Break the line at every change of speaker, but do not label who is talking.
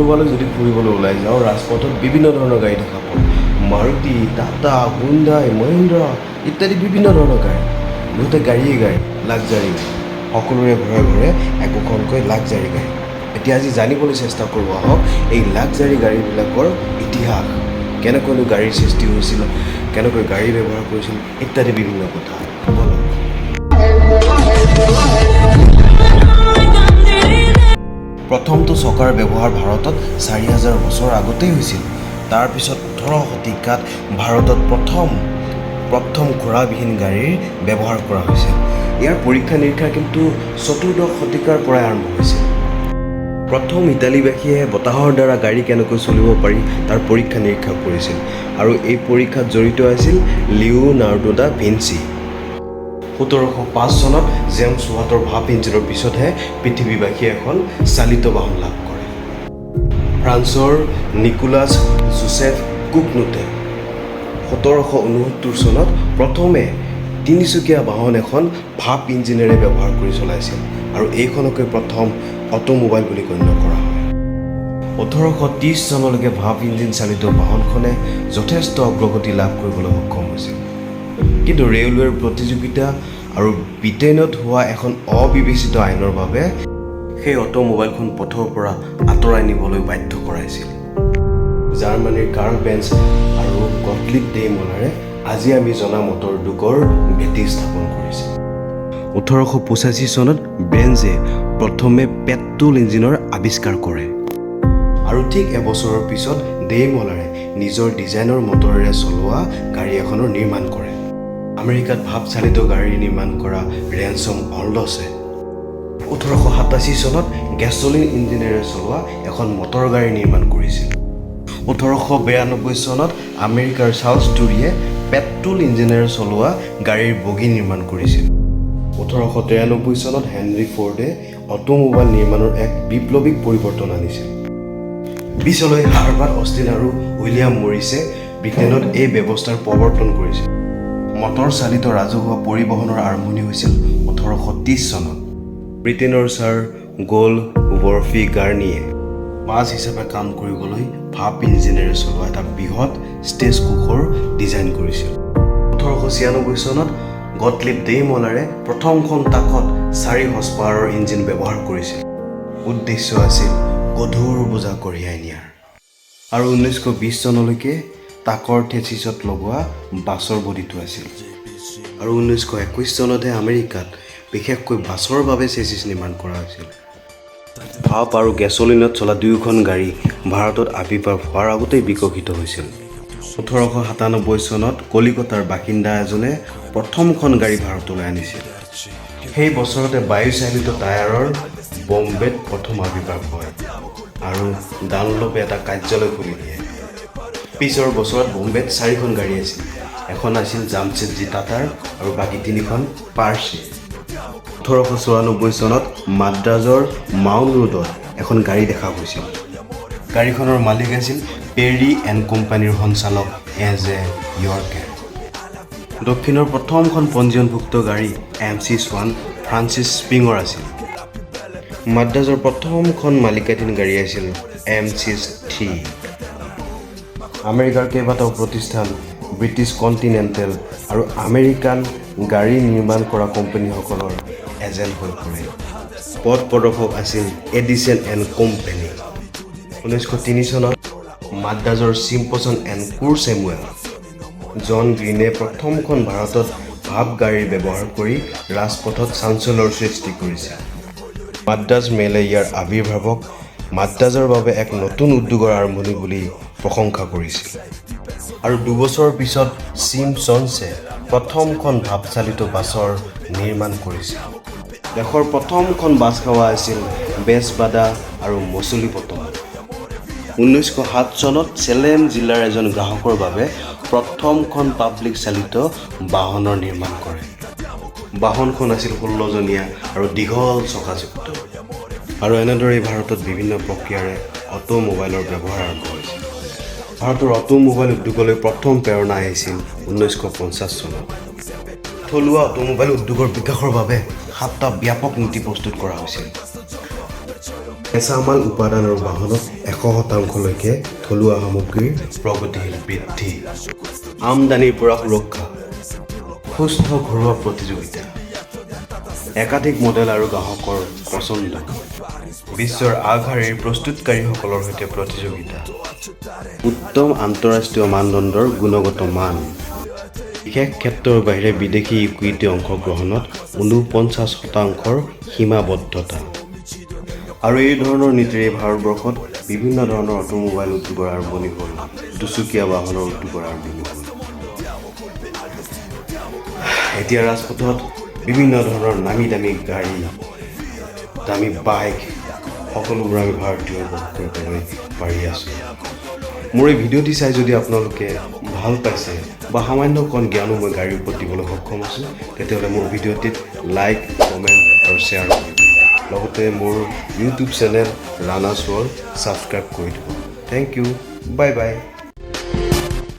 ক'ৰবালৈ যদি ফুৰিবলৈ ওলাই যাওঁ ৰাজপথত বিভিন্ন ধৰণৰ গাড়ী দেখা পাওঁ মাৰুতি টাটা হুণ্ডাই মহিন্দ্ৰা ইত্যাদি বিভিন্ন ধৰণৰ গাড়ী বহুতে গাড়ীয়ে গাড়ী লাক্সাৰী সকলোৰে ঘৰে ঘৰে একোখনকৈ লাক্সাৰী গাড়ী এতিয়া আজি জানিবলৈ চেষ্টা কৰোঁ আহক এই লাক্সাৰী গাড়ীবিলাকৰ ইতিহাস কেনেকৈনো গাড়ীৰ সৃষ্টি হৈছিল কেনেকৈ গাড়ী ব্যৱহাৰ কৰিছিল ইত্যাদি বিভিন্ন কথা প্ৰথমটো চকাৰ ব্যৱহাৰ ভাৰতত ৪,০০০ বছৰ আগতেই হৈছিল তাৰপিছত ১৮ শতিকাত ভাৰতত প্ৰথম ঘোঁৰাবিহীন গাড়ীৰ ব্যৱহাৰ কৰা হৈছিল ইয়াৰ পৰীক্ষা নিৰীক্ষা কিন্তু ১৪ শতিকাৰ পৰাই আৰম্ভ হৈছিল প্ৰথম ইটালীবাসীয়ে বতাহৰ দ্বাৰা গাড়ী কেনেকৈ চলিব পাৰি তাৰ পৰীক্ষা নিৰীক্ষা কৰিছিল আৰু এই পৰীক্ষাত জড়িত আছিল লিওনাৰ্ডো দা ভিঞ্চি ১৭০৫ চনত জেমছ ৱাটৰ ভাপ ইঞ্জিনৰ পিছতহে পৃথিৱীবাসীয়ে এখন চালিত বাহন লাভ কৰে ফ্ৰান্সৰ নিকোলাছ জোচেফ কুকনুটে ১৭৬৯ চনত প্ৰথমে তিনিচকীয়া বাহন এখন ভাপ ইঞ্জিনেৰে ব্যৱহাৰ কৰি চলাইছিল আৰু এইখনকৈ প্ৰথম অটোমোবাইল বুলি গণ্য কৰা হয় ১৮৩০ চনলৈকে ভাপ ইঞ্জিন চালিত বাহনখনে যথেষ্ট অগ্ৰগতি লাভ কৰিবলৈ সক্ষম হৈছিল কিন্তু ৰেলৱেৰ প্ৰতিযোগিতা আৰু ব্ৰিটেইনত হোৱা এখন অবিবেচিত আইনৰ বাবে সেই অটোমোবাইলখন পথৰ পৰা আঁতৰাই নিবলৈ বাধ্য কৰাইছিল জাৰ্মানীৰ কাৰ্ল বেঞ্চ আৰু গটলিব ডেইমলাৰে আজি আমি জনা মটৰ উদ্যোগৰ ভেটি স্থাপন কৰিছিল ১৮৮৫ চনত বেঞ্জে প্ৰথমে পেট্ৰল ইঞ্জিনৰ আৱিষ্কাৰ কৰে আৰু ঠিক এবছৰৰ পিছত ডেইমলাৰে নিজৰ ডিজাইনৰ মটৰেৰে চলোৱা গাড়ী এখনৰ নিৰ্মাণ কৰে আমেৰিকাত ভাপ চালিত গাড়ী নিৰ্মাণ কৰা ৰেনছম অল্ডছে ১৮৮৭ চনত গেছলিন ইঞ্জিনেৰে চলোৱা এখন মটৰ গাড়ী নিৰ্মাণ কৰিছিল ১৮৯২ চনত আমেৰিকাৰ চাৰ্লছ টুৰীয়ে পেট্ৰল ইঞ্জিনেৰে চলোৱা গাড়ীৰ বগী নিৰ্মাণ কৰিছিল ১৮৯৩ চনত হেনৰী ফৰ্ডে অটোমোবাইল নিৰ্মাণৰ এক বিপ্লৱিক পৰিৱৰ্তন আনিছিল পিছলৈ হাৰ্বাৰ্ট অষ্টিন আৰু উইলিয়াম মৰিছে ব্ৰিটেইনত এই ব্যৱস্থাৰ প্ৰৱৰ্তন কৰিছিল মটৰ চালিত ৰাজহুৱা পৰিবহণৰ আৰম্ভণি হৈছিল ১৮৩০ চনত ব্ৰিটেইনৰ ছাৰ গ'ল ৱৰ্ফি গাৰ্নিয়ে বাছ হিচাপে কাম কৰিবলৈ ভাপ ইঞ্জিনেৰে চলোৱা এটা বৃহৎ ষ্টেজ কোচৰ ডিজাইন কৰিছিল ১৮৯৬ চনত গটলিব ডেইমলাৰে প্ৰথমখন ট্ৰাকত ৪ হৰ্চ পাৱাৰৰ ইঞ্জিন ব্যৱহাৰ কৰিছিল উদ্দেশ্য আছিল গধুৰ বোজা কঢ়িয়াই নিয়াৰ আৰু ১৯২০ চনলৈকে ট্ৰাকৰ থেচিছত লগোৱা বাছৰ বডিটো আছিল আৰু ১৯২১ চনতহে আমেৰিকাত বিশেষকৈ বাছৰ বাবে চেচিছ নিৰ্মাণ কৰা হৈছিল ভাপ আৰু গেছলিনত চলা দুয়োখন গাড়ী ভাৰতত আৱিৰ্ভাৱ হোৱাৰ আগতেই বিকশিত হৈছিল ১৮৯৭ চনত কলিকতাৰ বাসিন্দা এজনে প্ৰথমখন গাড়ী ভাৰতলৈ আনিছিল সেই বছৰতে বায়ুচালিত টায়াৰৰ বম্বেত প্ৰথম আৱিৰ্ভাৱ হয় আৰু ডানলপে এটা কাৰ্যালয় খুলি দিয়ে পিছৰ বছৰত বম্বেত ৪খন গাড়ী আছিল এখন আছিল জামছেদজী টাটাৰ আৰু বাকী 3খন পাৰ্চি ১৮৯৪ চনত মাদ্ৰাজৰ মাউণ্ট ৰোডত এখন গাড়ী দেখা গৈছিল গাড়ীখনৰ মালিক আছিল পেৰী এণ্ড কোম্পানীৰ সঞ্চালক এজে ইয়ৰ্কে দক্ষিণৰ প্ৰথমখন পঞ্জীয়নভুক্ত গাড়ী MC-1 ফ্ৰান্সিছ স্প্ৰিঙৰ আছিল মাদ্ৰাজৰ প্ৰথমখন মালিকাধীন গাড়ী আছিল MC-3 আমেৰিকাৰ কেইবাটাও প্ৰতিষ্ঠান ব্ৰিটিছ কণ্টিনেণ্টেল আৰু আমেৰিকান গাড়ী নিৰ্মাণ কৰা কোম্পানীসকলৰ এজেণ্ট হৈ পৰে পথ প্ৰদৰ্শক আছিল এডিছন এণ্ড কোম্পানী ১৯০৩ চনত মাদ্ৰাজৰ চিম্পছন এণ্ড কোৰ চেমুৱেল জন গ্ৰীনে প্ৰথমখন ভাৰতত ভাপ গাড়ীৰ ব্যৱহাৰ কৰি ৰাজপথত চাঞ্চলৰ সৃষ্টি কৰিছিল মাদ্ৰাজ মেলে ইয়াৰ আৱিৰ্ভাৱক মাদ্ৰাজৰ বাবে এক নতুন উদ্যোগৰ আৰম্ভণি বুলি প্ৰশংসা কৰিছিল আৰু দুবছৰৰ পিছত চিমছনছে প্ৰথমখন ভাপচালিত বাছৰ নিৰ্মাণ কৰিছিল দেশৰ প্ৰথমখন বাছ সেৱা আছিল বেজবাদা আৰু মছলিপট্টম ১৯০৭ চনত চেলেম জিলাৰ এজন গ্ৰাহকৰ বাবে প্ৰথমখন পাব্লিক চালিত বাহনৰ নিৰ্মাণ কৰে বাহনখন আছিল ১৬জনীয়া আৰু দীঘল চকাযুক্ত আৰু এনেদৰেই ভাৰতত বিভিন্ন প্ৰক্ৰিয়াৰে অটোমোবাইলৰ ব্যৱহাৰ আৰম্ভ হৈছিল ভাৰতৰ অটোমোবাইল উদ্যোগলৈ প্ৰথম প্ৰেৰণা আহিছিল ১৯৫০ চনত থলুৱা অটোমোবাইল উদ্যোগৰ বিকাশৰ বাবে 7টা ব্যাপক নীতি প্ৰস্তুত কৰা হৈছিল কেঁচা মাল উপাদান আৰু বাহনত 100%লৈকে থলুৱা সামগ্ৰীৰ প্ৰগতিশীল বৃদ্ধি, আমদানিৰ পৰা সুৰক্ষা, সুস্থ ঘৰুৱা প্ৰতিযোগিতা, একাধিক মডেল আৰু গ্ৰাহকৰ পচন্দ, বিশ্বৰ আগশাৰীৰ প্ৰস্তুতকাৰীসকলৰ সৈতে প্ৰতিযোগিতা, উত্তম আন্তঃৰাষ্ট্ৰীয় মানদণ্ডৰ গুণগত মান, বিশেষ ক্ষেত্ৰৰ বাহিৰে বিদেশী ইকুইটি অংশগ্ৰহণত 49% সীমাবদ্ধতা। আৰু এই ধৰণৰ নীতিৰে ভাৰতবৰ্ষত বিভিন্ন ধৰণৰ অটোমোবাইল উদ্যোগৰ আৰম্ভণি হ'ল, দুচকীয়া বাহনৰ উদ্যোগৰ আৰম্ভণি হ'ল। এতিয়া ৰাজপথত বিভিন্ন ধৰণৰ নামী দামী গাড়ী, দামী বাইক সকলোবোৰ আমি ভাৰতীয় কৰিবলৈ পাৰি আছোঁ। মোৰ এই ভিডিঅ'টি চাই যদি আপোনালোকে ভাল পাইছে বা সামান্য অকণ জ্ঞানো মই গাড়ীৰ ওপৰত দিবলৈ সক্ষম হৈছোঁ, তেতিয়াহ'লে মোৰ ভিডিঅ'টিত লাইক, কমেণ্ট আৰু শ্বেয়াৰ কৰিব। লগতে মোৰ ইউটিউব চেনেল ৰাণাছ ৱৰ্ল্ড ছাবস্ক্ৰাইব কৰি দিব। Thank you, bye by.